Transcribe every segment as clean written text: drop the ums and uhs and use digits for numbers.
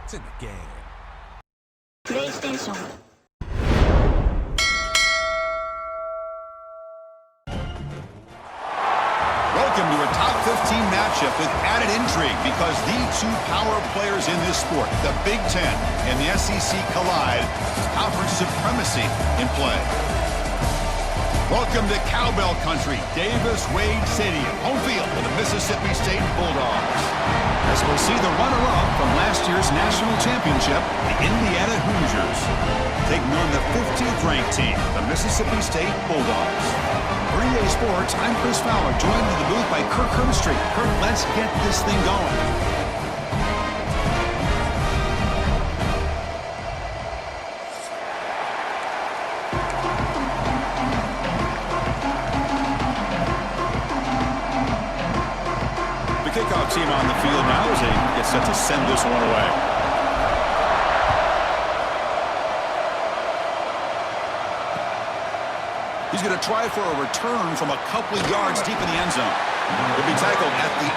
It's in the game. PlayStation. Welcome to a top 15 matchup with added intrigue because the two power players in this sport, the Big Ten and the SEC, collide with conference supremacy in play. Welcome to Cowbell Country, Davis-Wade Stadium, home field for the Mississippi State Bulldogs. As we'll see the runner-up from last year's national championship, the Indiana Hoosiers, taking on the 15th ranked team, the Mississippi State Bulldogs. For EA Sports, I'm Chris Fowler, joined in the booth by Kirk Herbstreit. Kirk, let's get this thing going. The kickoff team on the field now as they get set to send this one away. He's going to try for a return from a couple of yards deep in the end zone. He'll be tackled at the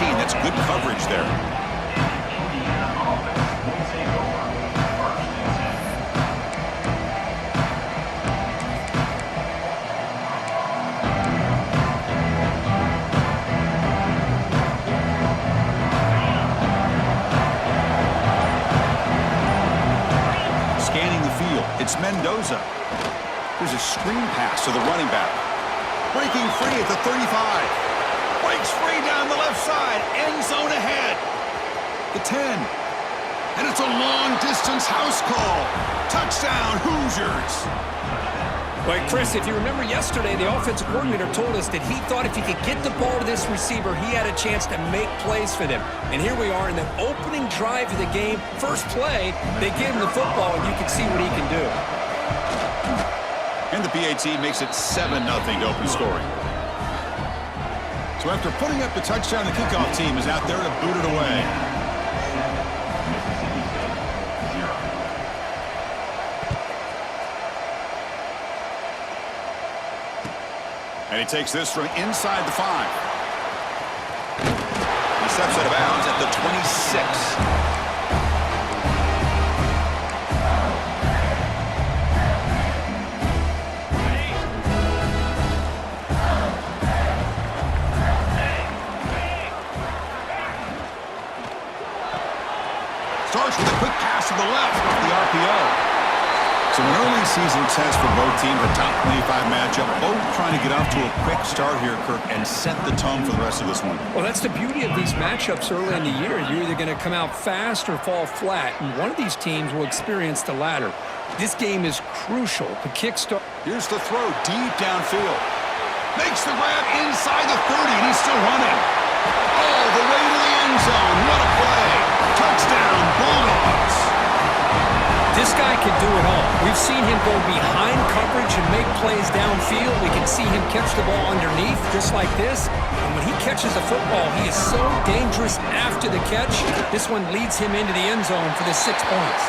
18. That's good coverage there. It's Mendoza. There's a screen pass to the running back. Breaking free at the 35. Breaks free down the left side. End zone ahead. The 10. And it's a long-distance house call. Touchdown, Hoosiers. Well, Chris, if you remember yesterday, the offensive coordinator told us that he thought if he could get the ball to this receiver, he had a chance to make plays for them. And here we are in the opening drive of the game. First play, they give him the football, and you can see what he can do. And the PAT makes it 7-0 to open scoring. So after putting up the touchdown, the kickoff team is out there to boot it away. And he takes this from inside the 5. He steps out of bounds at the 26. Starts with a quick pass to the left off the RPO. So an early season test for both teams, a top 25 matchup, both trying to get off to a quick start here, Kirk, and set the tone for the rest of this one. Well, that's the beauty of these matchups early in the year. You're either going to come out fast or fall flat, and one of these teams will experience the latter. This game is crucial to kickstart. Here's the throw deep downfield. Makes the grab inside the 30, and he's still running. All the way to the end zone. What a play. Touchdown, Bulldogs. This guy can do it all. We've seen him go behind coverage and make plays downfield. We can see him catch the ball underneath just like this. And when he catches the football, he is so dangerous after the catch. This one leads him into the end zone for the 6 points.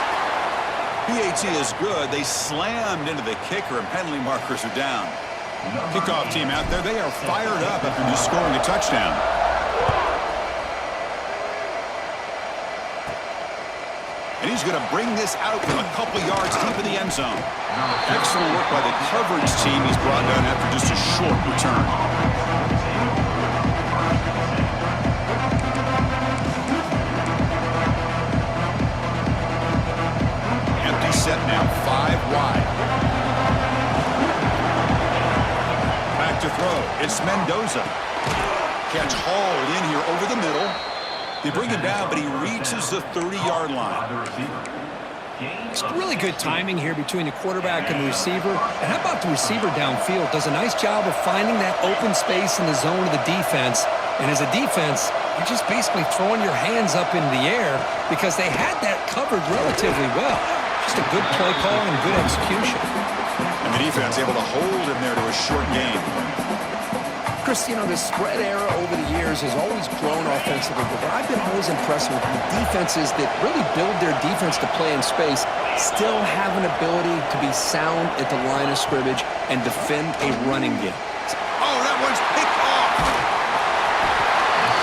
PAT is good. They slammed into the kicker, and penalty markers are down. Kickoff team out there, they are fired up after just scoring a touchdown. And he's going to bring this out from a couple of yards deep in the end zone. Excellent work by the coverage team. He's brought down after just a short return. Empty set now, 5 wide. Back to throw. It's Mendoza. Catch hauled in here over the middle. They bring him down, but he reaches the 30-yard line. It's really good timing here between the quarterback and the receiver. And how about the receiver downfield? Does a nice job of finding that open space in the zone of the defense. And as a defense, you're just basically throwing your hands up into the air because they had that covered relatively well. Just a good play call and good execution. And the defense able to hold him there to a short gain. Chris, you know, the spread era over the years has always grown offensively, but I've been always impressed with the defenses that really build their defense to play in space, still have an ability to be sound at the line of scrimmage and defend a running game. Oh, that one's picked off.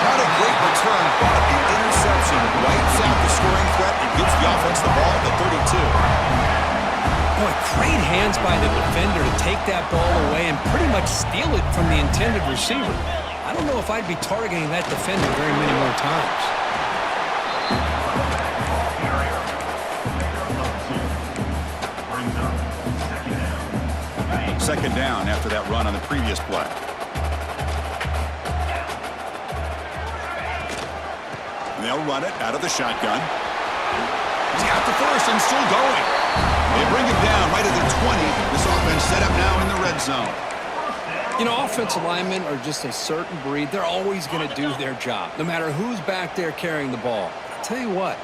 Not a great return, but the interception wipes out the scoring threat and Gives the offense the ball at the 32. Boy, great hands by the defender to take that ball away and pretty much steal it from the intended receiver. I don't know if I'd be targeting that defender very many more times. Second down after that run on the previous play. And they'll run it out of the shotgun. He's got the first and still going. They bring it down right at the 20. This offense set up now in the red zone. You know, offensive linemen are just a certain breed. They're always going to do their job, no matter who's back there carrying the ball. I'll tell you what,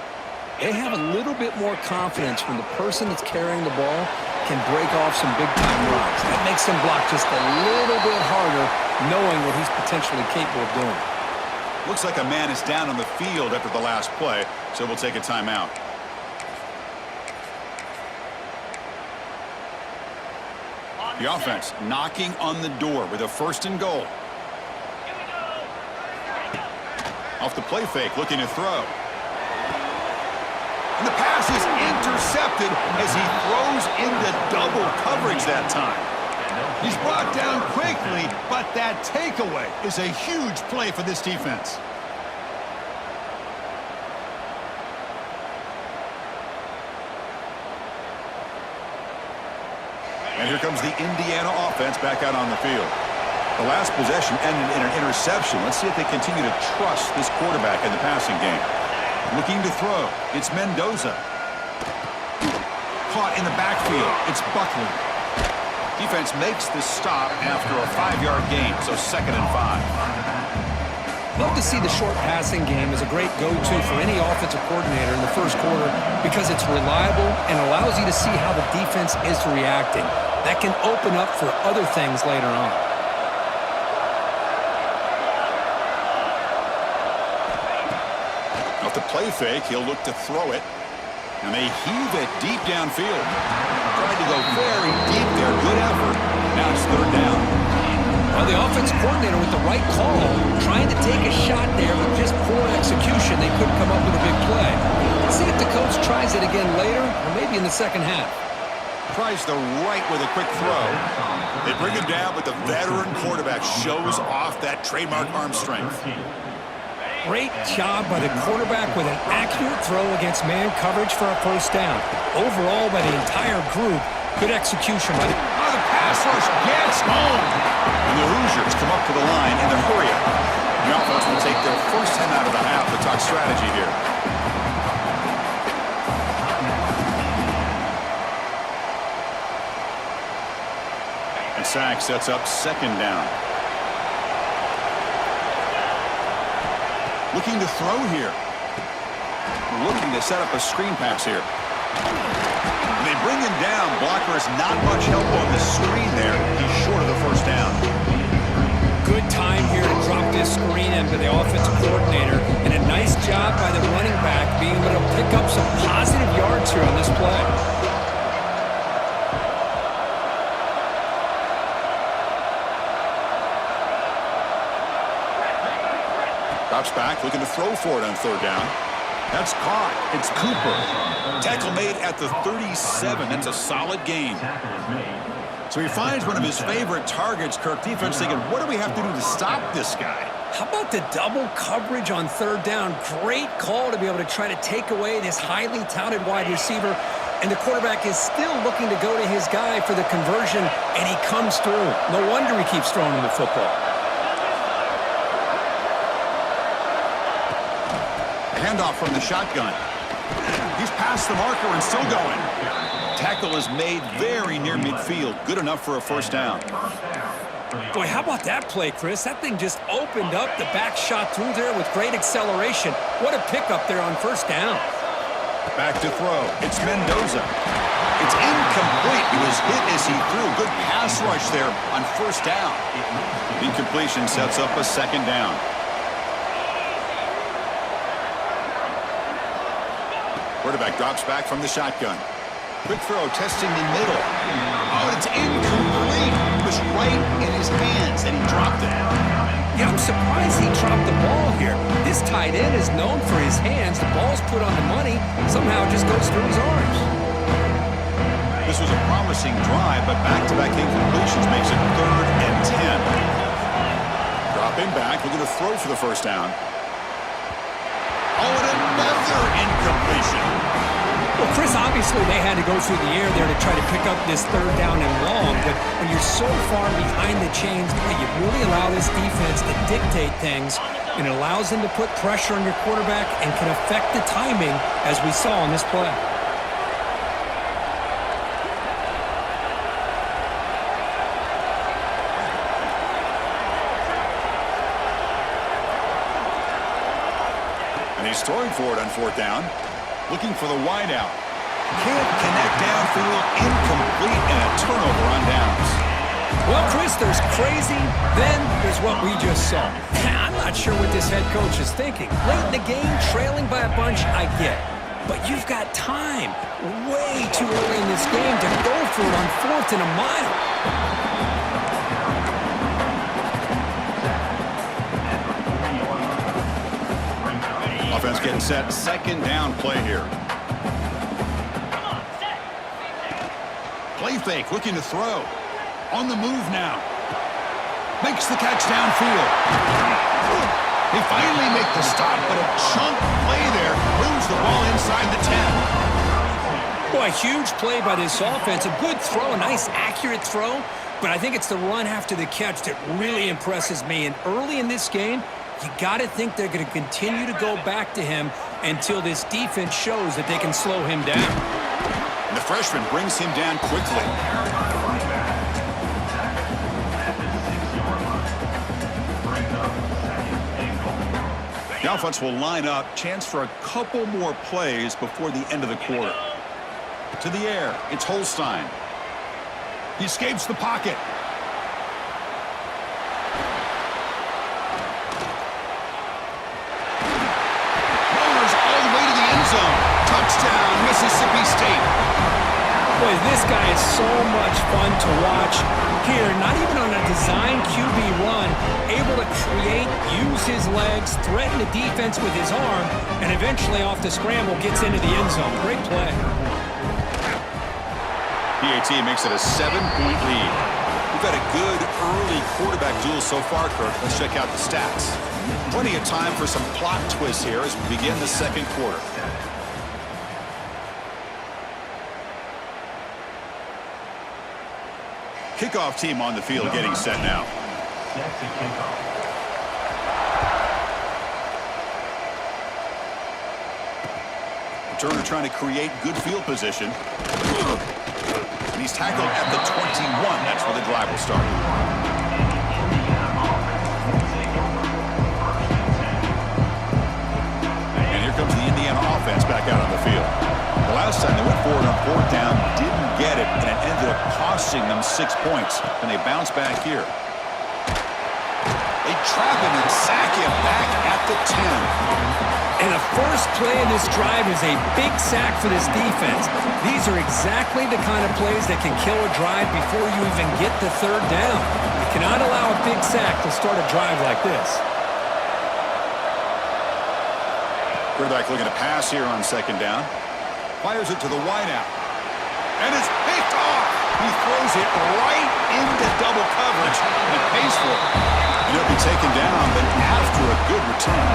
they have a little bit more confidence when the person that's carrying the ball can break off some big-time runs. That makes him block just a little bit harder, knowing what he's potentially capable of doing. Looks like a man is down on the field after the last play, so we'll take a timeout. The offense knocking on the door with a first and goal. Off the play fake, looking to throw. And the pass is intercepted as he throws into double coverage that time. He's brought down quickly, but that takeaway is a huge play for this defense. And here comes the Indiana offense back out on the field. The last possession ended in an interception. Let's see if they continue to trust this quarterback in the passing game. Looking to throw. It's Mendoza. Caught in the backfield. It's Buckley. Defense makes the stop after a 5-yard gain, so 2nd and 5. Love to see the short passing game as a great go-to for any offensive coordinator in the first quarter because it's reliable and allows you to see how the defense is reacting. That can open up for other things later on. Off the play fake, he'll look to throw it. And they heave it deep downfield. Tried to go very deep there. Good effort. Now it's 3rd down. Well, the offense coordinator with the right call, trying to take a shot there with just poor execution. They couldn't come up with a big play. Let's see if the coach tries it again later or maybe in the second half. Tries the right with a quick throw. They bring him down, but the veteran quarterback shows off that trademark arm strength. Great job by the quarterback with an accurate throw against man coverage for a first down. Overall, by the entire group, good execution by the pass rush gets home. And the Hoosiers come up to the line in the hurry-up. The offense will take their first 10 out of the half to talk strategy here. And sack sets up 2nd down. Looking to throw here. Looking to set up a screen pass here. They bring him down. Blocker has not much help on the screen there. He's short of the first down. Good time here to drop this screen into the offensive coordinator. And a nice job by the running back being able to pick up some positive yards here on this play. Drops back, looking to throw for it on 3rd down. That's caught. It's Cooper. Tackle made at the 37. That's a solid gain. So he finds one of his favorite targets. Kirk defense thinking, what do we have to do to stop this guy? How about the double coverage on 3rd down? Great call to be able to try to take away this highly touted wide receiver. And the quarterback is still looking to go to his guy for the conversion, and he comes through. No wonder he keeps throwing him the football. Handoff from the shotgun. He's past the marker and still going. Tackle is made very near midfield. Good enough for a first down. Boy, how about that play, Chris? That thing just opened up. The back shot through there with great acceleration. What a pickup there on first down. Back to throw. It's Mendoza. It's incomplete. He was hit as he threw. Good pass rush there on first down. Incompletion sets up a 2nd down. Quarterback drops back from the shotgun. Quick throw, testing the middle. Oh, it's incomplete. was right in his hands, and he dropped it. Yeah, I'm surprised he dropped the ball here. This tight end is known for his hands. The ball's put on the money. Somehow it just goes through his arms. This was a promising drive, but back-to-back incompletions makes it 3rd and 10. Dropping back, looking to throw for the first down. Oh, and another incompletion. Well, Chris, obviously they had to go through the air there to try to pick up this 3rd down and long, but when you're so far behind the chains, you really allow this defense to dictate things, and it allows them to put pressure on your quarterback and can affect the timing, as we saw on this play. And he's throwing for it on 4th down. Looking for the wideout. Can't connect downfield, incomplete, and a turnover on downs. Well, Chris, there's crazy, then there's what we just saw. I'm not sure what this head coach is thinking. Late in the game, trailing by a bunch, I get. But you've got time, way too early in this game to go for it on 4th and a mile. Offense getting set. 2nd down play here. Play fake, looking to throw. On the move now. Makes the catch downfield. They finally make the stop, but a chunk play there moves the ball inside the 10. Boy, a huge play by this offense. A good throw, a nice accurate throw. But I think it's the run after the catch that really impresses me. And early in this game, you got to think they're going to continue to go back to him until this defense shows that they can slow him down. And the freshman brings him down quickly. The offense will line up. Chance for a couple more plays before the end of the quarter. To the air. It's Holstein. He escapes the pocket. Touchdown, Mississippi State. Boy, this guy is so much fun to watch. Here, not even on a design QB run, able to create, use his legs, threaten the defense with his arm, and eventually off the scramble gets into the end zone. Great play. PAT makes it a 7-point lead. We've had a good early quarterback duel so far, Kirk. Let's check out the stats. Plenty of time for some plot twists here as we begin the 2nd quarter. Kickoff team on the field getting set now. Returner trying to create good field position. And he's tackled at the 21. That's where the drive will start. And here comes the Indiana offense back out on the field. The last time they went forward on 4th down, didn't get it, and it ended up costing them 6 points. And they bounce back here. They trap him and sack him back at the 10. And the first play of this drive is a big sack for this defense. These are exactly the kind of plays that can kill a drive before you even get the 3rd down. You cannot allow a big sack to start a drive like this. Quarterback looking to pass here on 2nd down. Fires it to the wideout. And it's picked off. He throws it right into double coverage. And he pays for it. And he'll be taken down, but after a good return.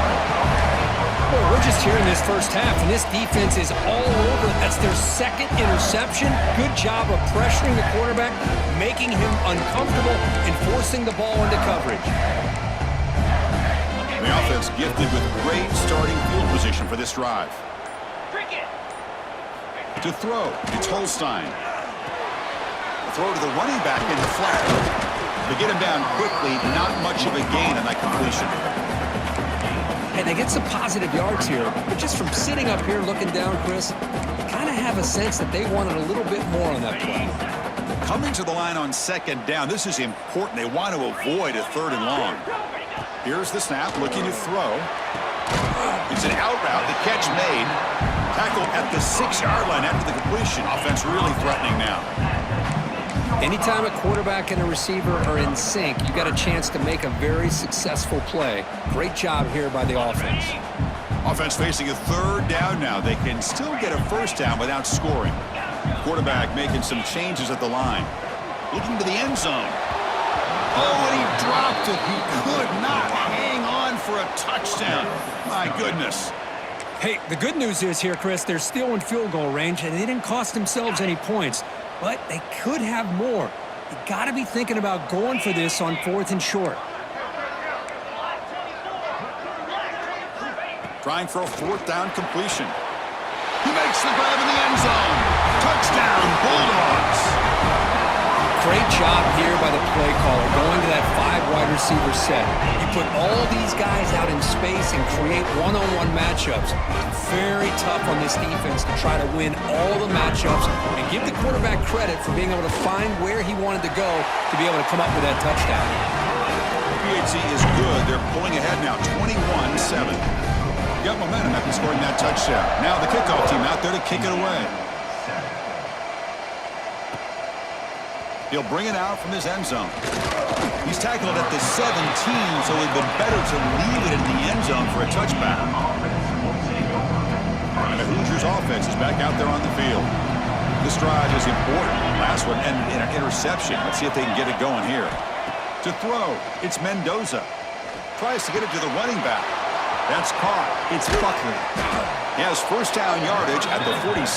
Well, we're just here in this first half, and this defense is all over. That's their 2nd interception. Good job of pressuring the quarterback, making him uncomfortable, and forcing the ball into coverage. The offense gifted with great starting field position for this drive. To throw, it's Holstein. Throw to the running back in the flat. To get him down quickly, not much of a gain on that completion. And they get some positive yards here, but just from sitting up here looking down, Chris, you kind of have a sense that they wanted a little bit more on that play. Coming to the line on 2nd down, this is important. They want to avoid a 3rd and long. Here's the snap, looking to throw. It's an out route, the catch made. Tackle at the 6-yard line after the completion. Offense really threatening now. Anytime a quarterback and a receiver are in sync, you got a chance to make a very successful play. Great job here by the offense. Offense facing a third down now. They can still get a first down without scoring. Quarterback making some changes at the line. Looking to the end zone. Oh, and he dropped it. He could not hang on for a touchdown. My goodness. Hey, the good news is here, Chris, they're still in field goal range, and they didn't cost themselves any points. But they could have more. You got to be thinking about going for this on 4th and short. Trying for a 4th down completion. He makes the grab in the end zone. Touchdown, Bulldogs. Great job here by the play caller, going to that 5 wide receiver set. You put all these guys out in space and create one-on-one matchups. Very tough on this defense to try to win all the matchups and give the quarterback credit for being able to find where he wanted to go to be able to come up with that touchdown. PHC is good. They're pulling ahead now, 21-7. Got momentum after scoring that touchdown. Now the kickoff team out there to kick it away. He'll bring it out from his end zone. He's tackled at the 17, so it would have been better to leave it in the end zone for a touchback. And the Hoosiers offense is back out there on the field. This drive is important. Last one ended in an interception. Let's see if they can get it going here. To throw, it's Mendoza. Tries to get it to the running back. That's caught. It's Buckley. He has first down yardage at the 46.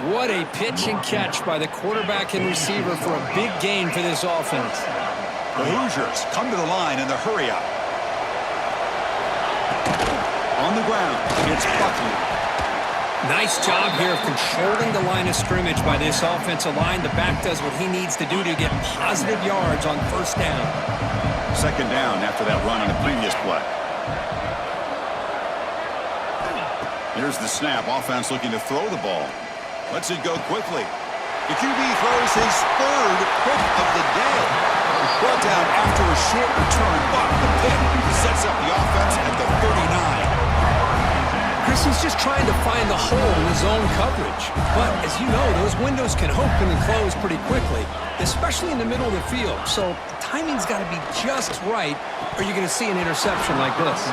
What a pitch and catch by the quarterback and receiver for a big gain for this offense. The Hoosiers come to the line in the hurry-up. On the ground, it's Buckley. Nice job here of controlling the line of scrimmage by this offensive line. The back does what he needs to do to get positive yards on first down. Second down after that run on a previous play. Here's the snap. Offense looking to throw the ball. Lets it go quickly. The QB throws his 3rd pick of the day. Brought down after a short return, but the pick sets up the offense at the 39. Chris, he's just trying to find the hole in his own coverage. But as you know, those windows can open and close pretty quickly, especially in the middle of the field. So the timing's got to be just right, or you're going to see an interception like this.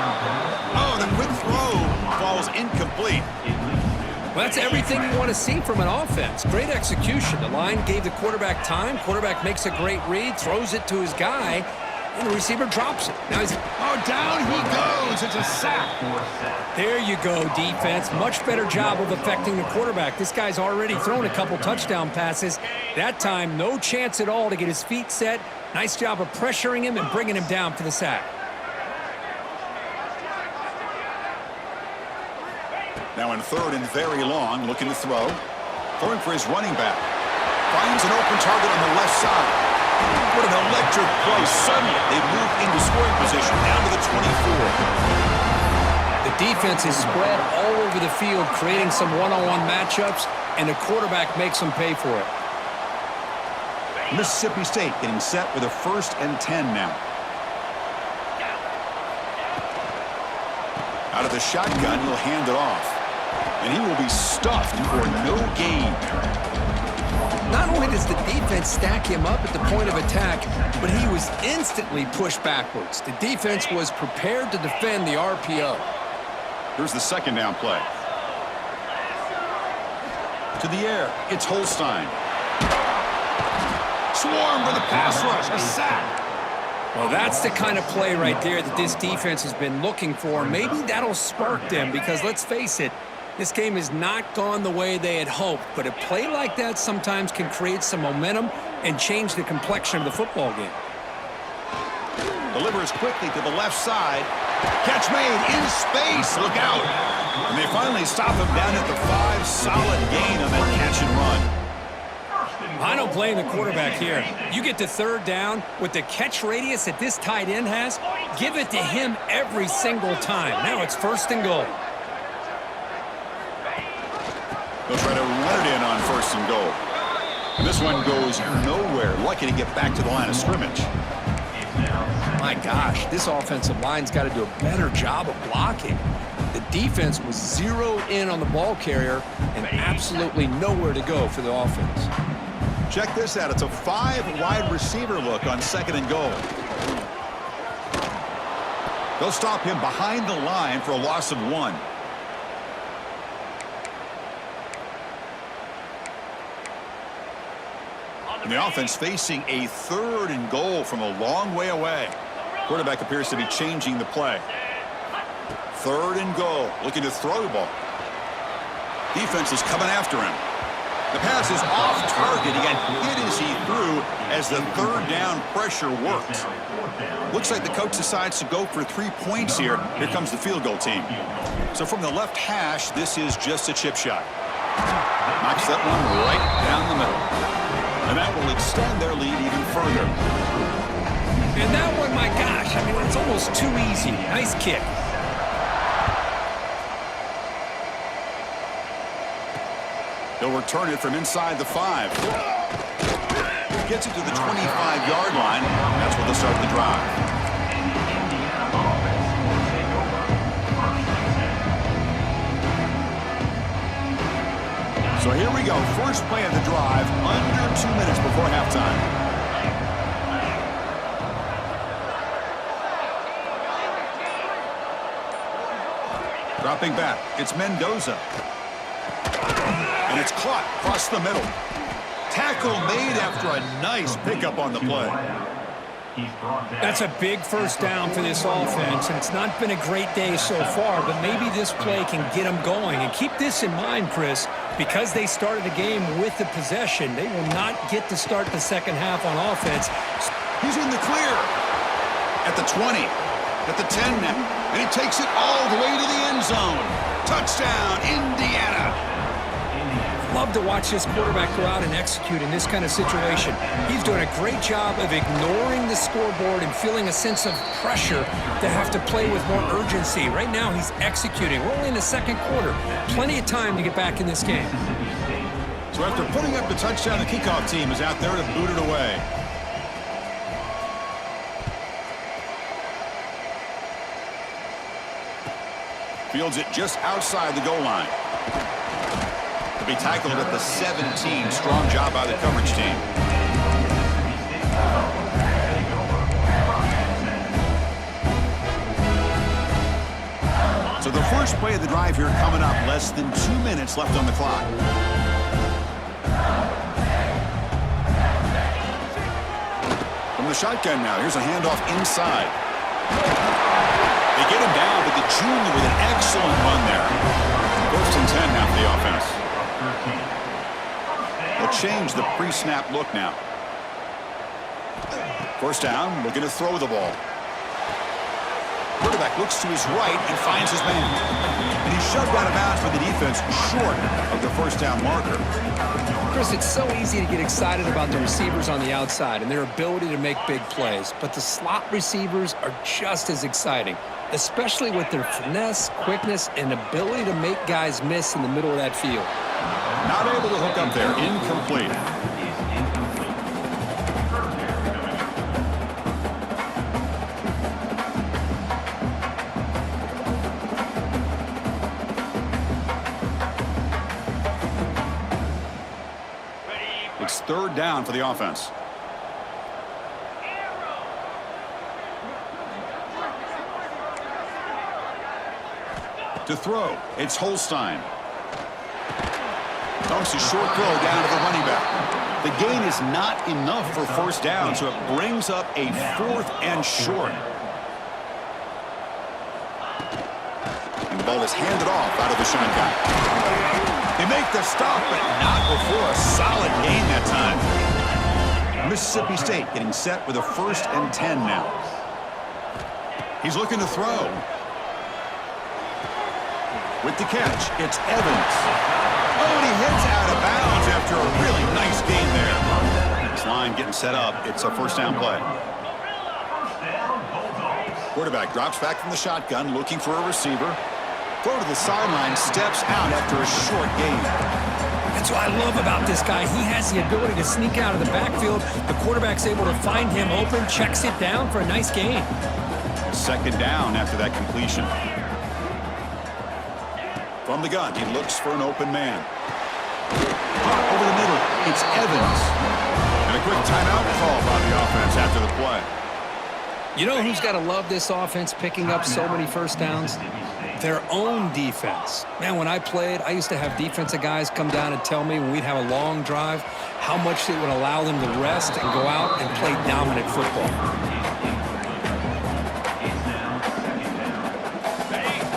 Oh, the quick throw falls incomplete. Well, that's everything you want to see from an offense. Great execution. The line gave the quarterback time. Quarterback makes a great read, throws it to his guy, and the receiver drops it. Now he's... Oh, down he goes. It's a sack. There you go, defense. Much better job of affecting the quarterback. This guy's already thrown a couple touchdown passes. That time, no chance at all to get his feet set. Nice job of pressuring him and bringing him down for the sack. Now in 3rd and very long, looking to throw. Throwing for his running back. Finds an open target on the left side. What an electric play. Suddenly, they move into scoring position down to the 24. The defense is spread all over the field, creating some one-on-one matchups, and the quarterback makes them pay for it. Mississippi State getting set with a 1st and 10 now. Out of the shotgun, he'll hand it off. And he will be stuffed for no gain. Not only does the defense stack him up at the point of attack, but he was instantly pushed backwards. The defense was prepared to defend the RPO. Here's the 2nd down play. To the air, it's Holstein. Swarm for the pass rush, a sack. Well, that's the kind of play right there that this defense has been looking for. Maybe that'll spark them because, let's face it, this game has not gone the way they had hoped. But a play like that sometimes can create some momentum and change the complexion of the football game. Delivers quickly to the left side. Catch made in space. Look out. And they finally stop him down at the 5. Solid gain on that catch and run. I don't blame the quarterback here. You get to 3rd down with the catch radius that this tight end has, give it to him every single time. Now it's 1st and goal. They'll try to run it in on 1st and goal. And this one goes nowhere. Lucky to get back to the line of scrimmage. My gosh, this offensive line's got to do a better job of blocking. The defense was zeroed in on the ball carrier and absolutely nowhere to go for the offense. Check this out. It's a 5-wide receiver look on 2nd and goal. They'll stop him behind the line for a loss of 1. And the offense facing a 3rd and goal from a long way away. Quarterback appears to be changing the play. 3rd and goal, looking to throw the ball. Defense is coming after him. The pass is off target. He got hit as he threw as the 3rd down pressure worked. Looks like the coach decides to go for 3 points here. Here comes the field goal team. So from the left hash, this is just a chip shot. Knocks that one right down the middle. And that will extend their lead even further. And that one, my gosh, I mean, it's almost too easy. Nice kick. He'll return it from inside the 5. Gets it to the 25-yard line. That's where they'll start the drive. So here we go. First play of the drive, under 2 minutes before halftime. Dropping back, it's Mendoza. And it's caught across the middle. Tackle made after a nice pickup on the play. That's a big first down for this offense, and it's not been a great day so far, but maybe this play can get them going. And keep this in mind, Chris, because they started the game with the possession, they will not get to start the second half on offense. He's in the clear. At the 20, at the 10 now, and he takes it all the way to the end zone. Touchdown, Indiana. Love to watch this quarterback go out and execute in this kind of situation. He's doing a great job of ignoring the scoreboard and feeling a sense of pressure to have to play with more urgency. Right now, he's executing. We're only in the second quarter. Plenty of time to get back in this game. So after putting up the touchdown, the kickoff team is out there to boot it away. Fields it just outside the goal line. Be tackled at the 17. Strong job by the coverage team. So the first play of the drive here coming up. Less than 2 minutes left on the clock. From the shotgun now. Here's a handoff inside. They get him down, but the junior with an excellent run there. 1st and 10 now for the offense. They'll change the pre-snap look now. First down, looking to throw the ball. Quarterback looks to his right and finds his man. And he's shoved out of bounds by the defense short of the first down marker. Chris, it's so easy to get excited about the receivers on the outside and their ability to make big plays. But the slot receivers are just as exciting, especially with their finesse, quickness, and ability to make guys miss in the middle of that field. Not able to hook up there. Incomplete. It's 3rd down for the offense. To throw, it's Holstein. Dunks a short throw down to the running back. The gain is not enough for first down, so it brings up a 4th and short. And the ball is handed off out of the shotgun. They make the stop, but not before a solid gain that time. Mississippi State getting set with a 1st and 10 now. He's looking to throw. With the catch, it's Evans. Oh, and he hits out of bounds after a really nice gain there. This line getting set up. It's a first down play. Quarterback drops back from the shotgun, looking for a receiver. Throw to the sideline, steps out after a short gain. That's what I love about this guy. He has the ability to sneak out of the backfield. The quarterback's able to find him open, checks it down for a nice gain. 2nd down after that completion. From the gun, he looks for an open man. Over the middle, it's Evans. And a quick timeout call by the offense after the play. You know who's got to love this offense picking up so many first downs? Their own defense. Man, when I played, I used to have defensive guys come down and tell me when we'd have a long drive how much it would allow them to rest and go out and play dominant football.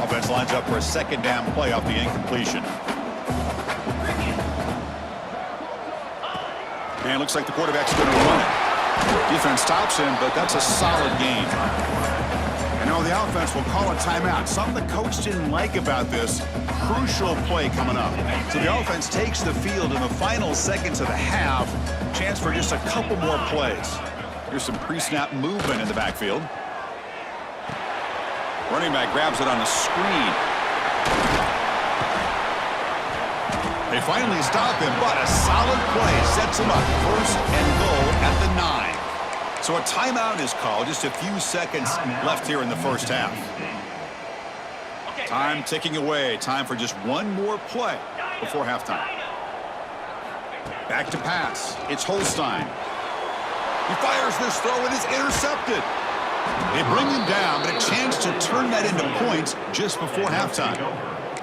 Offense lines up for a second down play off the incompletion. And it looks like the quarterback's going to run it. Defense stops him, but that's a solid game. And now the offense will call a timeout. Something the coach didn't like about this. Crucial play coming up. So the offense takes the field in the final seconds of the half. Chance for just a couple more plays. Here's some pre-snap movement in the backfield. Running back grabs it on a screen. They finally stop him, but a solid play sets him up. First and goal at the 9. So a timeout is called. Just a few seconds left here in the first half. Time ticking away. Time for just one more play before halftime. Back to pass. It's Holstein. He fires this throw and is intercepted. They bring him down, but a chance to turn that into points just before halftime.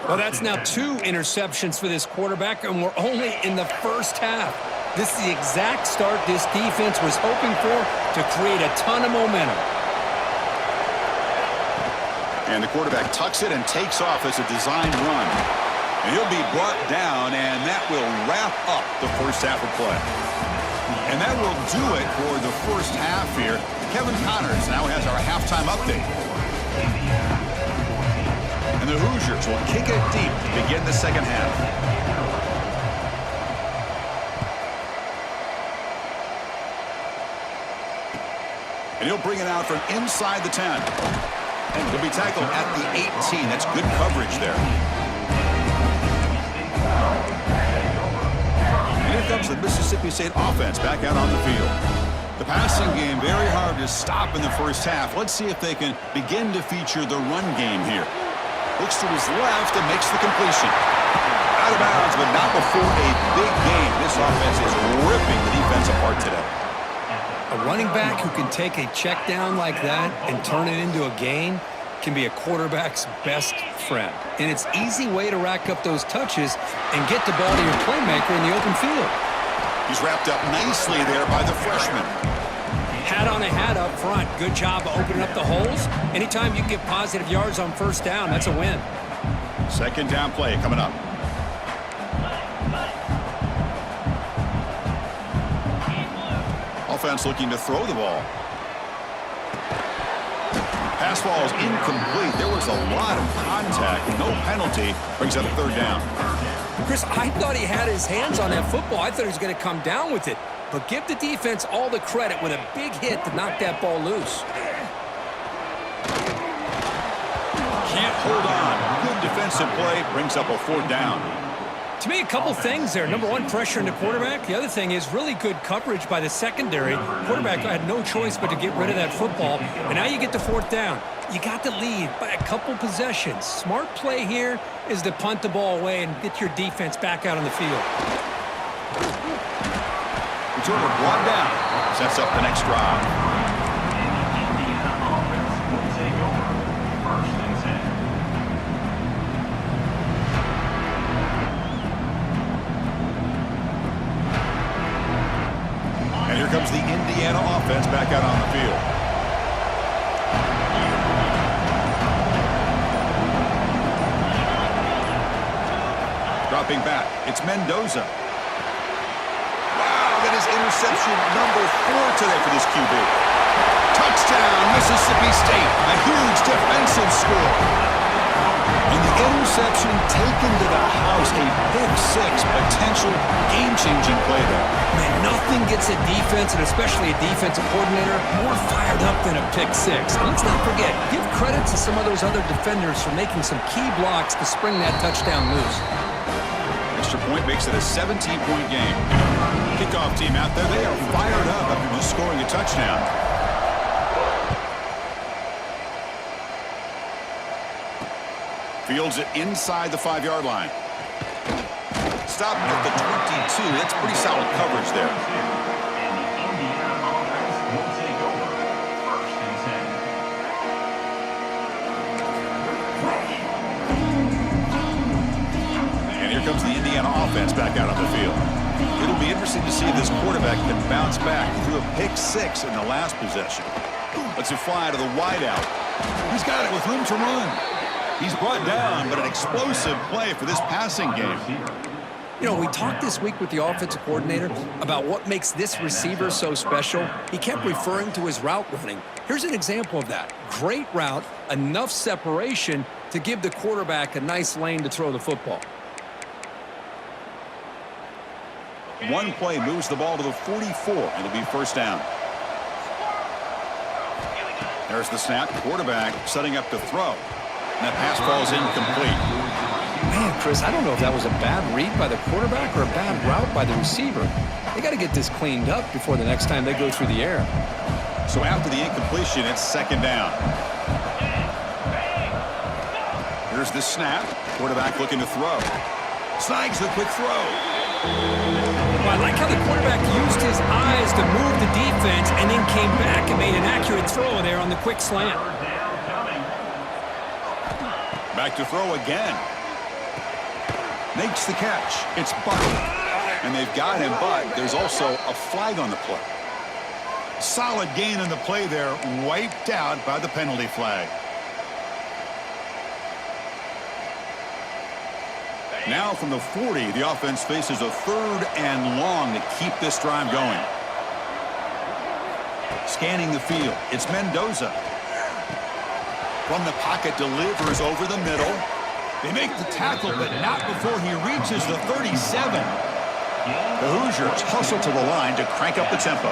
Well, that's now 2 interceptions for this quarterback, and we're only in the first half. This is the exact start this defense was hoping for to create a ton of momentum. And the quarterback tucks it and takes off as a designed run. And he'll be brought down, and that will wrap up the first half of play. And that will do it for the first half here. Kevin Connors now has our halftime update. And the Hoosiers will kick it deep to begin the second half. And he'll bring it out from inside the 10. And he'll be tackled at the 18. That's good coverage there. And here comes the Mississippi State offense back out on the field. The passing game very hard to stop in the first half. Let's see if they can begin to feature the run game here. Looks to his left and makes the completion. Out of bounds, but not before a big game. This offense is ripping the defense apart today. A running back who can take a check down like that and turn it into a gain can be a quarterback's best friend. And it's an easy way to rack up those touches and get the ball to your playmaker in the open field. He's wrapped up nicely there by the freshman. Hat on a hat up front. Good job of opening up the holes. Anytime you can get positive yards on first down, that's a win. Second down play coming up. Offense looking to throw the ball. Pass ball is incomplete. There was a lot of contact. No penalty. Brings up a third down. Chris, I thought he had his hands on that football. I thought he was going to come down with it. But give the defense all the credit with a big hit to knock that ball loose. Can't hold on. Good defensive play. Brings up a fourth down. To me, a couple things there. Number one, pressure in the quarterback. The other thing is really good coverage by the secondary. Quarterback had no choice but to get rid of that football. And now you get the fourth down. You got the lead by a couple possessions. Smart play here is to punt the ball away and get your defense back out on the field. Returner brought down. Sets up the next drive. And here comes the Indiana offense back out on the field. Dropping back, it's Mendoza. Wow, that is interception number 4 today for this QB. Touchdown, Mississippi State. A huge defensive score. And the interception taken to the house, a big 6, potential game-changing play there. Man, nothing gets a defense, and especially a defensive coordinator, more fired up than a pick 6. And let's not forget, give credit to some of those other defenders for making some key blocks to spring that touchdown loose. Extra point makes it a 17-point game. Kickoff team out there, they are fired up after just scoring a touchdown. Fields it inside the 5-yard line. Stop at the 22. That's pretty solid coverage there. offense back out on the field. It'll be interesting to see if this quarterback can bounce back. He threw a pick-6 in the last possession. Let's it fly to the wideout. He's got it with room to run. He's brought down, but an explosive play for this passing game. You know, we talked this week with the offensive coordinator about what makes this receiver so special. He kept referring to his route running. Here's an example of that. Great route, enough separation to give the quarterback a nice lane to throw the football. One play moves the ball to the 44. It'll be first down. There's the snap. Quarterback setting up to throw. And that pass falls incomplete. Man, Chris, I don't know if that was a bad read by the quarterback or a bad route by the receiver. They got to get this cleaned up before the next time they go through the air. So after the incompletion, it's second down. Here's the snap. Quarterback looking to throw. Snags the quick throw. Well, I like how the quarterback used his eyes to move the defense and then came back and made an accurate throw there on the quick slant. Back to throw again. Makes the catch. It's Butler. And they've got him, but there's also a flag on the play. Solid gain on the play there, wiped out by the penalty flag. Now from the 40, the offense faces a 3rd and long to keep this drive going. Scanning the field, it's Mendoza. From the pocket, delivers over the middle. They make the tackle, but not before he reaches the 37. The Hoosiers hustle to the line to crank up the tempo.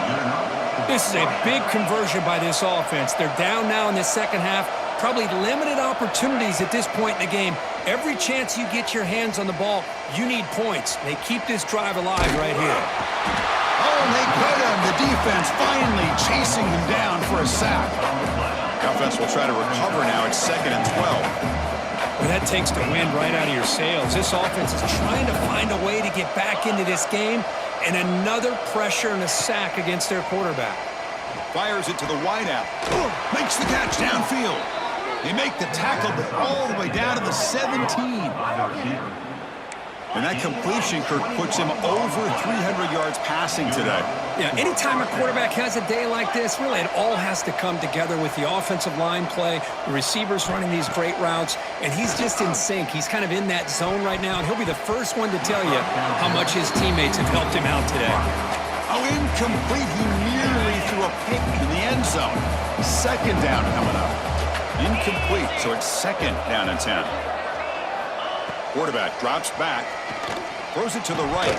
This is a big conversion by this offense. They're down now in the second half. Probably limited opportunities at this point in the game. Every chance you get your hands on the ball, you need points. They keep this drive alive right here. Oh, and they get him. The defense finally chasing him down for a sack. The offense will try to recover now. It's 2nd and 12. Well, that takes the wind right out of your sails. This offense is trying to find a way to get back into this game, and another pressure and a sack against their quarterback. Fires it to the wideout. Makes the catch downfield. They make the tackle, but all the way down to the 17. And that completion, Kirk, puts him over 300 yards passing today. Yeah, anytime a quarterback has a day like this, really it all has to come together with the offensive line play, the receivers running these great routes, and he's just in sync. He's kind of in that zone right now, and he'll be the first one to tell you how much his teammates have helped him out today. Oh, incomplete. He nearly threw a pick in the end zone. 2nd down coming up. Incomplete, so it's 2nd down and 10. Quarterback drops back, throws it to the right,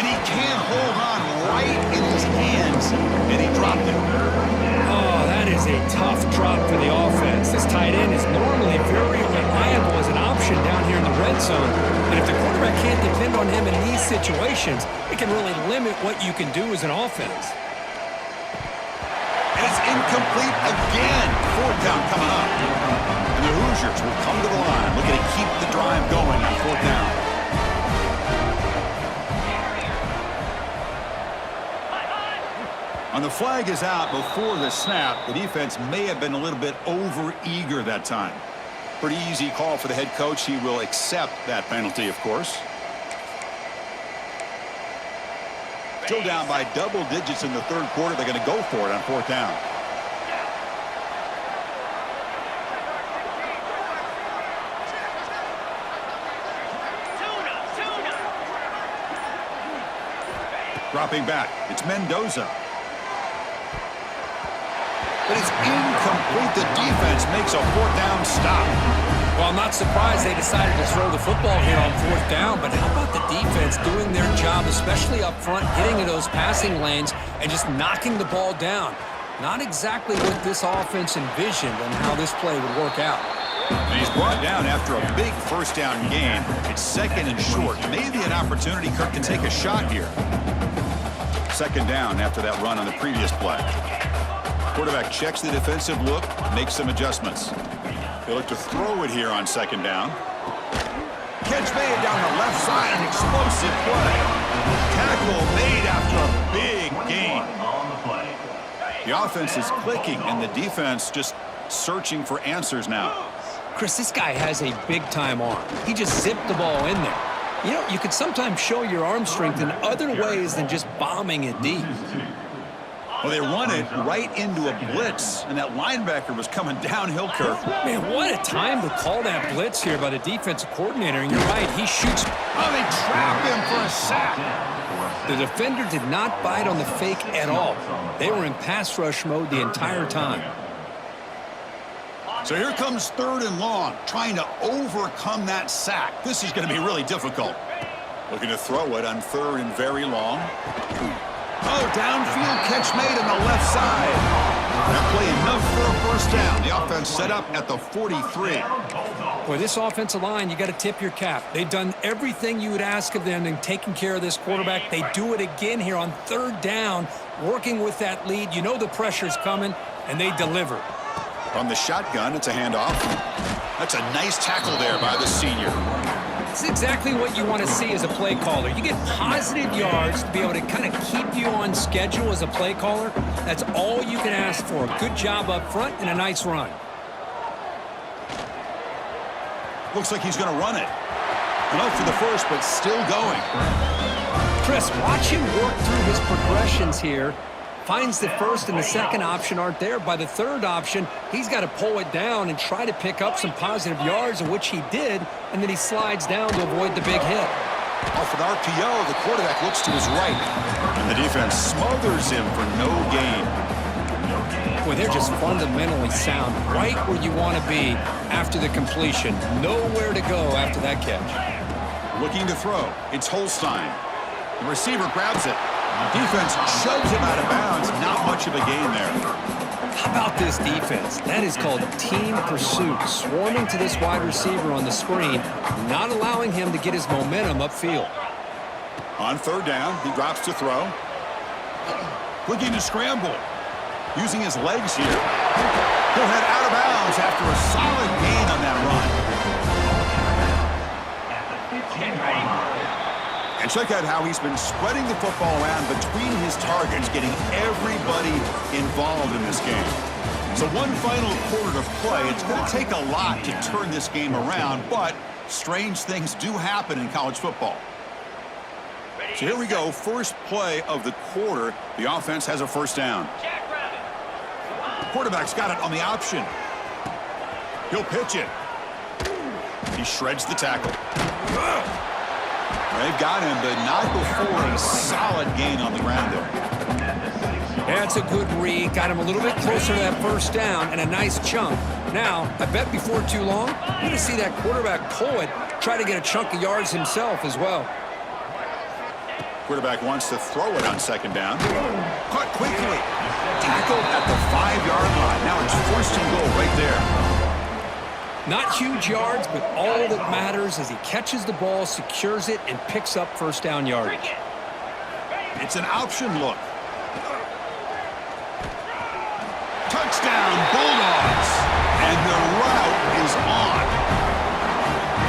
and he can't hold on right in his hands, and he dropped it. Oh, that is a tough drop for the offense. This tight end is normally very reliable as an option down here in the red zone, and if the quarterback can't depend on him in these situations, it can really limit what you can do as an offense. And it's incomplete again. 4th down coming up. And the Hoosiers will come to the line, looking to keep the drive going on 4th down. And the flag is out before the snap. The defense may have been a little bit over-eager that time. Pretty easy call for the head coach. He will accept that penalty, of course. Still down by double digits in the 3rd quarter. They're going to go for it on 4th down. Dropping back, it's Mendoza. But it's incomplete. The defense makes a 4th down stop. Well, I'm not surprised they decided to throw the football here on 4th down, but how about the defense doing their job, especially up front, getting in those passing lanes and just knocking the ball down? Not exactly what this offense envisioned and how this play would work out. And he's brought down after a big 1st down gain. It's 2nd and short. Maybe an opportunity Kirk can take a shot here. 2nd down after that run on the previous play. Quarterback checks the defensive look, makes some adjustments. They look to throw it here on 2nd down. Catch made down the left side, an explosive play. Tackle made after a big gain. The offense is clicking, and the defense just searching for answers now. Chris, this guy has a big-time arm. He just zipped the ball in there. You know, you can sometimes show your arm strength in other ways than just bombing it deep. Well, they run it right into a blitz, and that linebacker was coming downhill, Kirk. Man, what a time to call that blitz here by the defensive coordinator. And you're right, he shoots. Oh, they trap him for a sack. The defender did not bite on the fake at all. They were in pass rush mode the entire time. So here comes 3rd and long, trying to overcome that sack. This is going to be really difficult. Looking to throw it on 3rd and very long. Oh, downfield catch made on the left side. That play enough for a first down. The offense set up at the 43. Boy, this offensive line, you got to tip your cap. They've done everything you would ask of them in taking care of this quarterback. They do it again here on 3rd down, working with that lead. You know the pressure's coming, and they deliver. From the shotgun, it's a handoff. That's a nice tackle there by the senior. It's exactly what you want to see as a play caller. You get positive yards to be able to kind of keep you on schedule as a play caller. That's all you can ask for. A good job up front and a nice run. Looks like he's going to run it. Low for the first, but still going. Chris, watch him work through his progressions here. Finds the first and the second option aren't there. By the third option, he's got to pull it down and try to pick up some positive yards, of which he did, and then he slides down to avoid the big hit. Off an RPO, the quarterback looks to his right, and the defense smothers him for no gain. Boy, they're just fundamentally sound, right where you want to be after the completion. Nowhere to go after that catch. Looking to throw. It's Holstein. The receiver grabs it. Defense shoves him out of bounds. Not much of a gain there. How about this defense? That is called team pursuit. Swarming to this wide receiver on the screen, not allowing him to get his momentum upfield. On 3rd down, he drops to throw. Looking to scramble. Using his legs here. He'll head out of bounds after a solid gain on that run. And check out how he's been spreading the football around between his targets, getting everybody involved in this game. So one final quarter to play. It's going to take a lot to turn this game around, but strange things do happen in college football. So here we go, first play of the quarter. The offense has a first down. Quarterback's got it on the option. He'll pitch it. He shreds the tackle. They've got him, but not before a solid gain on the ground there. That's a good read. Got him a little bit closer to that first down and a nice chunk. Now, I bet before too long, you're going to see that quarterback pull it, try to get a chunk of yards himself as well. Quarterback wants to throw it on 2nd down. Caught quickly. Tackled at the 5-yard line. Now it's 1st and goal right there. Not huge yards, but all that matters is he catches the ball, secures it, and picks up first down yardage. It's an option look. Touchdown, Bulldogs. And the route is on.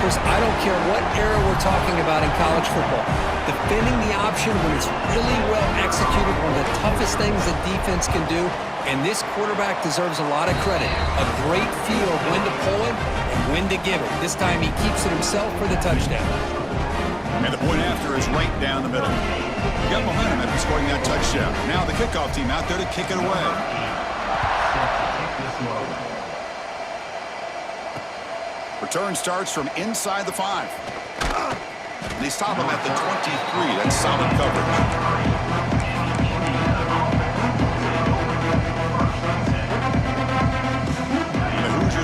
Chris, I don't care what era we're talking about in college football. Defending the option when it's really well executed, one of the toughest things that defense can do. And this quarterback deserves a lot of credit. A great feel of when to pull it and when to give it. This time he keeps it himself for the touchdown. And the point after is right down the middle. Got momentum after scoring that touchdown. Now the kickoff team out there to kick it away. Return starts from inside the 5. And they stop him at the 23. That's solid coverage.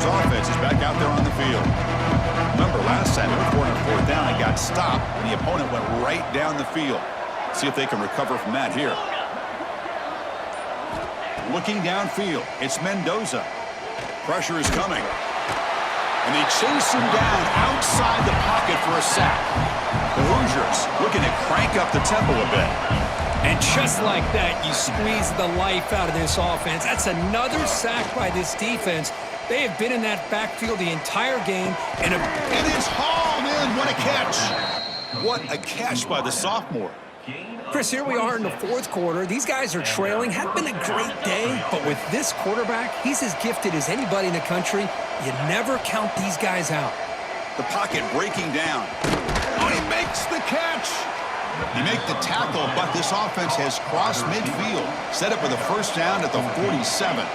Offense is back out there on the field. Remember, last time they were going on 4th down, it got stopped, and the opponent went right down the field. See if they can recover from that here. Looking downfield, it's Mendoza. Pressure is coming. And they chase him down outside the pocket for a sack. The Hoosiers looking to crank up the tempo a bit. And just like that, you squeeze the life out of this offense. That's another sack by this defense. They have been in that backfield the entire game. And it's hauled in. What a catch. What a catch by the sophomore. Chris, here we are in the 4th quarter. These guys are trailing. Had been a great day. But with this quarterback, he's as gifted as anybody in the country. You never count these guys out. The pocket breaking down. Oh, he makes the catch. He made the tackle, but this offense has crossed midfield. Set up with a first down at the 47.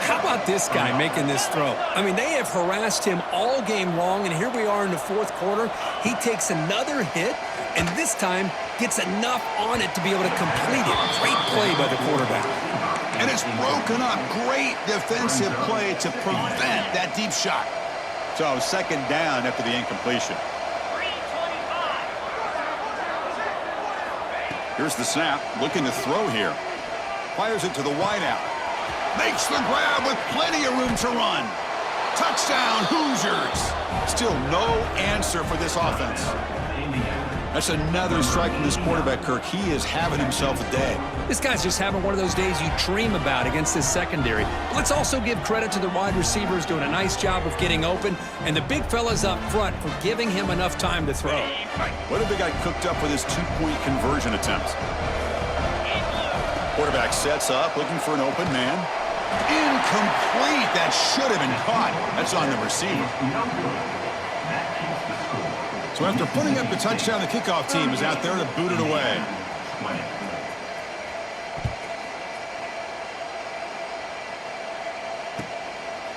How about this guy making this throw? I mean, they have harassed him all game long, and here we are in the fourth quarter. He takes another hit, and this time gets enough on it to be able to complete it. Great play by the quarterback. And it's broken up. Great defensive play to prevent that deep shot. So second down after the incompletion. Here's the snap. Looking to throw here. Fires it to the wideout. Makes the grab with plenty of room to run. Touchdown, Hoosiers. Still no answer for this offense. That's another strike from this quarterback, Kirk. He is having himself a day. This guy's just having one of those days you dream about against this secondary. But let's also give credit to the wide receivers doing a nice job of getting open, and the big fellas up front for giving him enough time to throw. What have they got cooked up with his two-point conversion attempt? Quarterback sets up, looking for an open man. Incomplete. That should have been caught. That's on the receiver. So after putting up the touchdown, the kickoff team is out there to boot it away.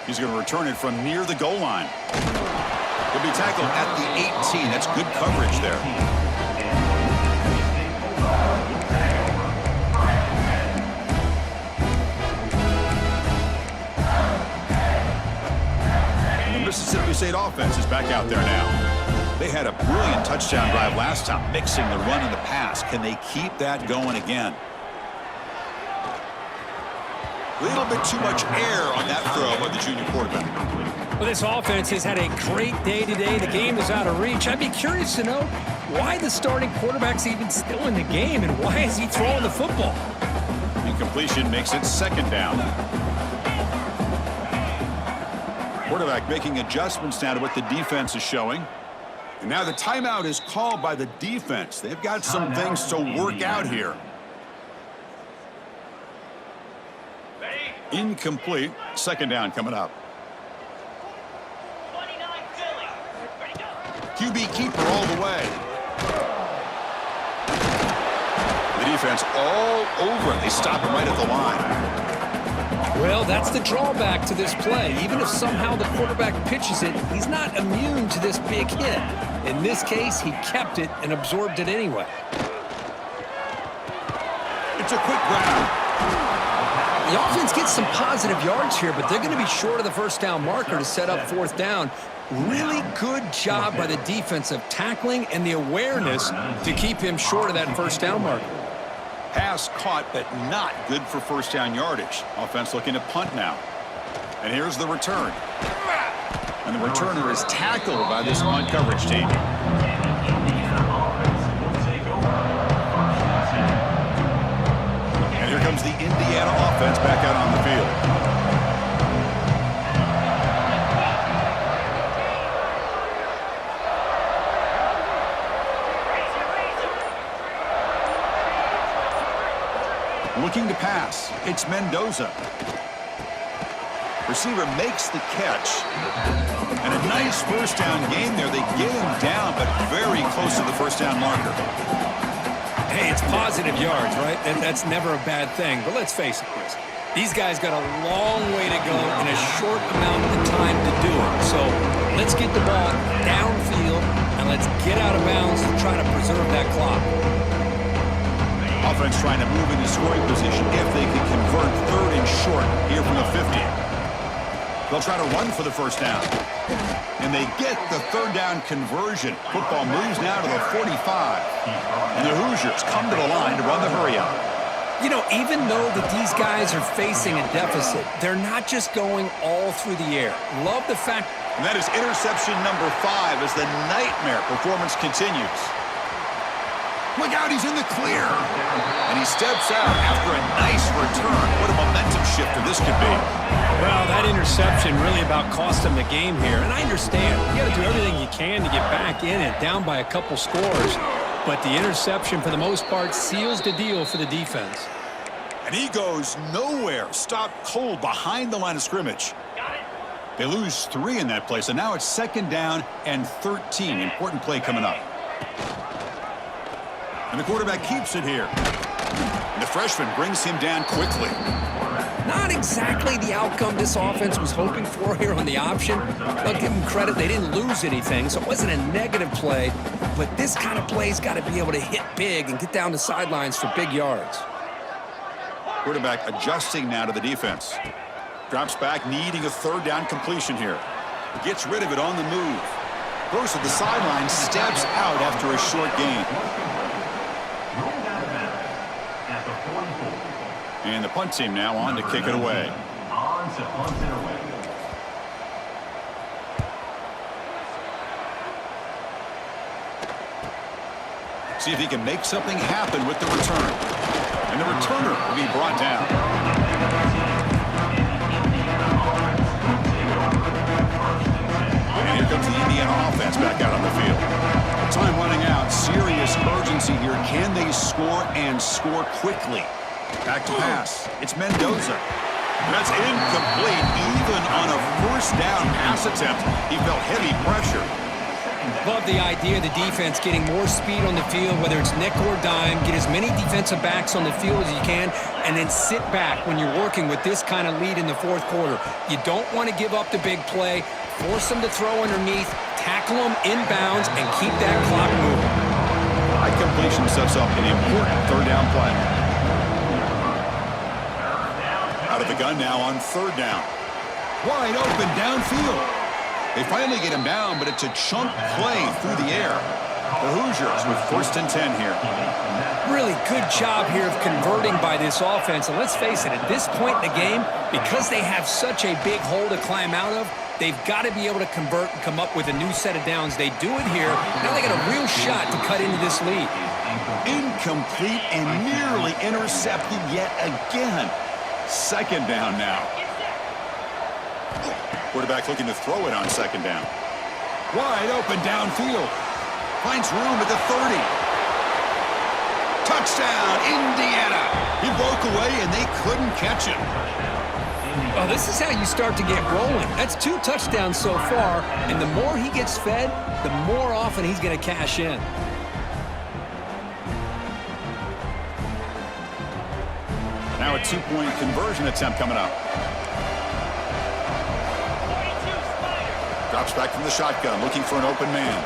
He's going to return it from near the goal line. He'll be tackled at the 18. That's good coverage there. And the Mississippi State offense is back out there now. They had a brilliant touchdown drive last time, mixing the run and the pass. Can they keep that going again? A little bit too much air on that throw by the junior quarterback. Well, this offense has had a great day today. The game is out of reach. I'd be curious to know why the starting quarterback's even still in the game, and why is he throwing the football? Incompletion makes it second down. Quarterback making adjustments now to what the defense is showing. And now the timeout is called by the defense. They've got some things to work out here. Incomplete. Second down coming up. QB keeper all the way. The defense all over it. They stop him right at the line. Well, that's the drawback to this play. Even if somehow the quarterback pitches it, he's not immune to this big hit. In this case, he kept it and absorbed it anyway. It's a quick grab. The offense gets some positive yards here, but they're going to be short of the first down marker to set up fourth down. Really good job by the defense of tackling and the awareness to keep him short of that first down marker. Pass caught, but not good for first down yardage. Offense looking to punt now. And here's the return. And the returner is tackled by this punt coverage team. And here comes the Indiana offense back out on the field. Looking to pass. It's Mendoza. Receiver makes the catch. And a nice first down game there. They get him down, but very close to the first down marker. Hey, it's positive yards, right? That's never a bad thing. But let's face it, Chris. These guys got a long way to go in a short amount of time to do it. So let's get the ball downfield, and let's get out of bounds to try to preserve that clock. Offense trying to move into scoring position if they can convert third and short here from the 50. They'll try to run for the first down. And they get the third down conversion. Football moves now to the 45. And the Hoosiers come to the line to run the hurry up. You know, even though that these guys are facing a deficit, they're not just going all through the air. Love the fact. And that is interception number 5 as the nightmare performance continues. Look out, he's in the clear. And he steps out after a nice return. What a momentum shifter this could be. Well, that interception really about cost him the game here. And I understand. You got to do everything you can to get back in it, down by a couple scores. But the interception, for the most part, seals the deal for the defense. And he goes nowhere. Stopped cold behind the line of scrimmage. They lose 3 in that play. So now it's second down and 13. Important play coming up. And the quarterback keeps it here. And the freshman brings him down quickly. Not exactly the outcome this offense was hoping for here on the option. I'll give them credit. They didn't lose anything, so it wasn't a negative play. But this kind of play's got to be able to hit big and get down the sidelines for big yards. Quarterback adjusting now to the defense. Drops back, needing a third down completion here. Gets rid of it on the move. Goes to the sideline, steps out after a short gain. And the punt team now on to kick it away. See if he can make something happen with the return. And the returner will be brought down. And here comes the Indiana offense back out on the field. Time running out. Serious urgency here. Can they score and score quickly? Back to pass. It's Mendoza. That's incomplete. Even on a first down pass attempt, he felt heavy pressure. Love the idea of the defense getting more speed on the field, whether it's nickel or dime. Get as many defensive backs on the field as you can, and then sit back when you're working with this kind of lead in the fourth quarter. You don't want to give up the big play. Force them to throw underneath, tackle them inbounds, and keep that clock moving. High completion sets up an important third down play. Out of the gun now on third down. Wide open downfield. They finally get him down, but it's a chunk play through the air. The Hoosiers with 1st and 10 here. Really good job here of converting by this offense. And let's face it, at this point in the game, because they have such a big hole to climb out of, they've got to be able to convert and come up with a new set of downs. They do it here. Now they got a real shot to cut into this lead. Incomplete and nearly intercepted yet again. 2nd down now. Quarterback looking to throw it on 2nd down. Wide open downfield. Finds room at the 30. Touchdown, Indiana. He broke away and they couldn't catch him. Well, this is how you start to get rolling. That's 2 touchdowns so far, and the more he gets fed, the more often he's going to cash in. Now a 2-point conversion attempt coming up. Drops back from the shotgun, looking for an open man.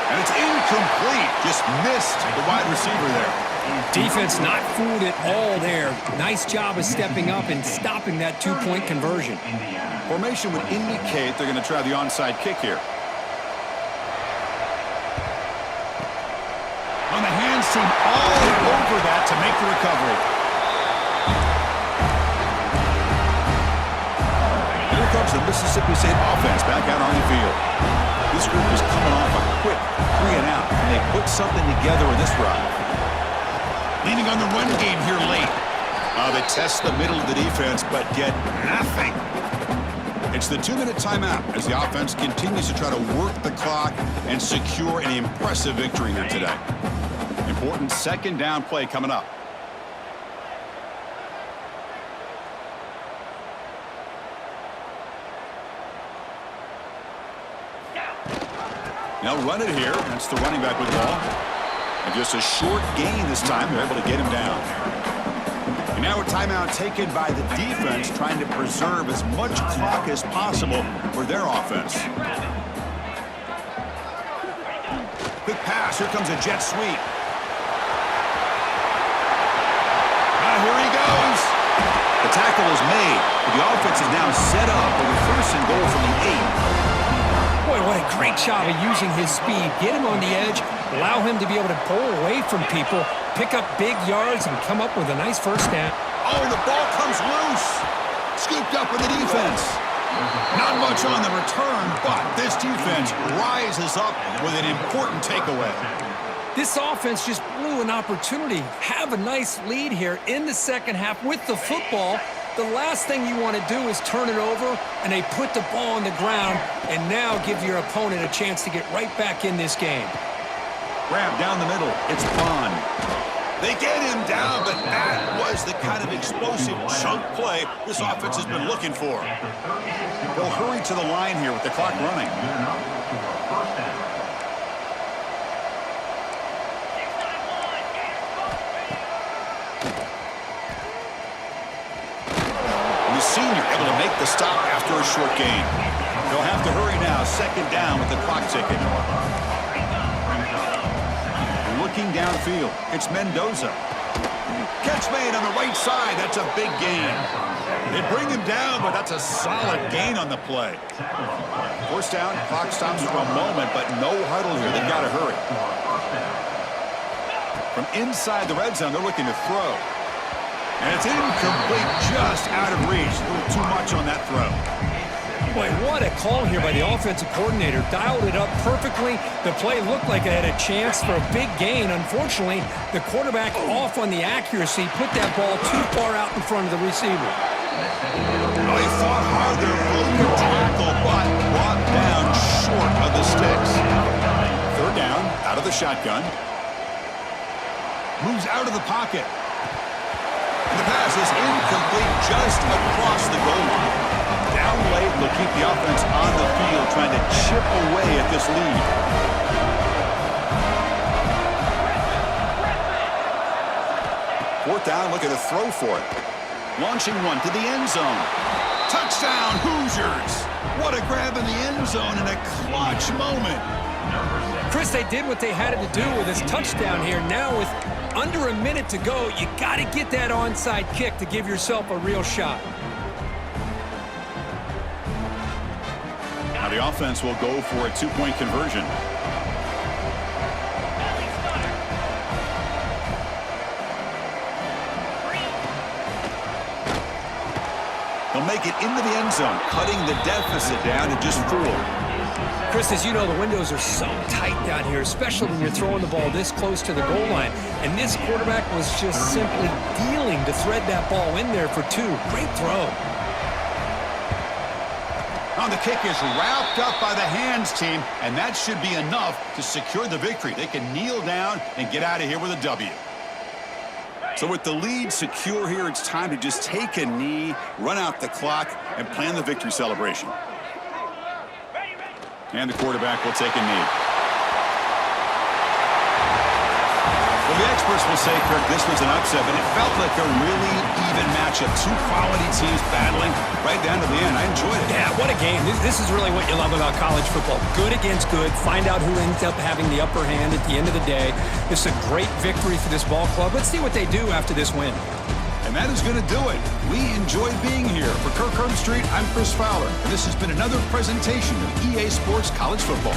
And it's incomplete. Just missed the wide receiver there. Defense not fooled at all there. Nice job of stepping up and stopping that 2-point conversion. Formation would indicate they're going to try the onside kick here. On the hands team, all over that to make the recovery. Here comes the Mississippi State offense back out on the field. This group is coming off a quick 3 and out, and they put something together in this drive. Leaning on the run game here late. They test the middle of the defense, but get nothing. It's the 2-minute timeout as the offense continues to try to work the clock and secure an impressive victory here today. Important 2nd down play coming up. Now run it here. That's the running back with the ball. And just a short gain this time. They're able to get him down. And now a timeout taken by the defense, trying to preserve as much clock as possible for their offense. Quick pass. Here comes a jet sweep. Here he goes. The tackle is made. The offense is now set up with a 1st and goal from the 8. Boy, what a great job of using his speed. Get him on the edge, allow him to be able to pull away from people, pick up big yards, and come up with a nice 1st down. Oh, the ball comes loose. Scooped up with the defense. Not much on the return, but this defense rises up with an important takeaway. This offense just blew an opportunity. Have a nice lead here in the 2nd half with the football. The last thing you want to do is turn it over, and they put the ball on the ground and now give your opponent a chance to get right back in this game. Grab down the middle. It's Bond. They get him down, but that was the kind of explosive chunk play this offense has been looking for. They'll hurry to the line here with the clock running. the clock ticking. Looking downfield, it's Mendoza. Catch made on the right side. That's a big gain. They bring him down, but that's a solid gain on the play. First down, clock stops for a moment, but no huddle here. They've got to hurry. From inside the red zone, they're looking to throw. And it's incomplete, just out of reach. A little too much on that throw. Boy, what a call here by the offensive coordinator. Dialed it up perfectly. The play looked like it had a chance for a big gain. Unfortunately, the quarterback off on the accuracy, put that ball too far out in front of the receiver. Well, he fought hard there, broke the tackle, but brought down short of the sticks. Third down, out of the shotgun. Moves out of the pocket. And the pass is incomplete, just across the goal line. Down late, they'll keep the offense on the field, trying to chip away at this lead. Fourth down, looking to throw for it. Launching one to the end zone. Touchdown, Hoosiers! What a grab in the end zone in a clutch moment. Chris, they did what they had to do with this touchdown here. Now with under a minute to go, you got to get that onside kick to give yourself a real shot. Now the offense will go for a two-point conversion. They'll make it into the end zone, cutting the deficit down to just 4. Chris, as you know, the windows are so tight down here, especially when you're throwing the ball this close to the goal line. And this quarterback was just simply dealing to thread that ball in there for 2. Great throw. Now the kick is wrapped up by the hands, team, and that should be enough to secure the victory. They can kneel down and get out of here with a W. So with the lead secure here, it's time to just take a knee, run out the clock, and plan the victory celebration. And the quarterback will take a knee. Well, the experts will say, Kirk, this was an upset, but it felt like a really even matchup. 2 quality teams battling right down to the end. I enjoyed it. Yeah, what a game. This is really what you love about college football. Good against good. Find out who ends up having the upper hand at the end of the day. This is a great victory for this ball club. Let's see what they do after this win. And that is going to do it. We enjoyed being here. For Kirk Herbstreit, I'm Chris Fowler. And this has been another presentation of EA Sports College Football.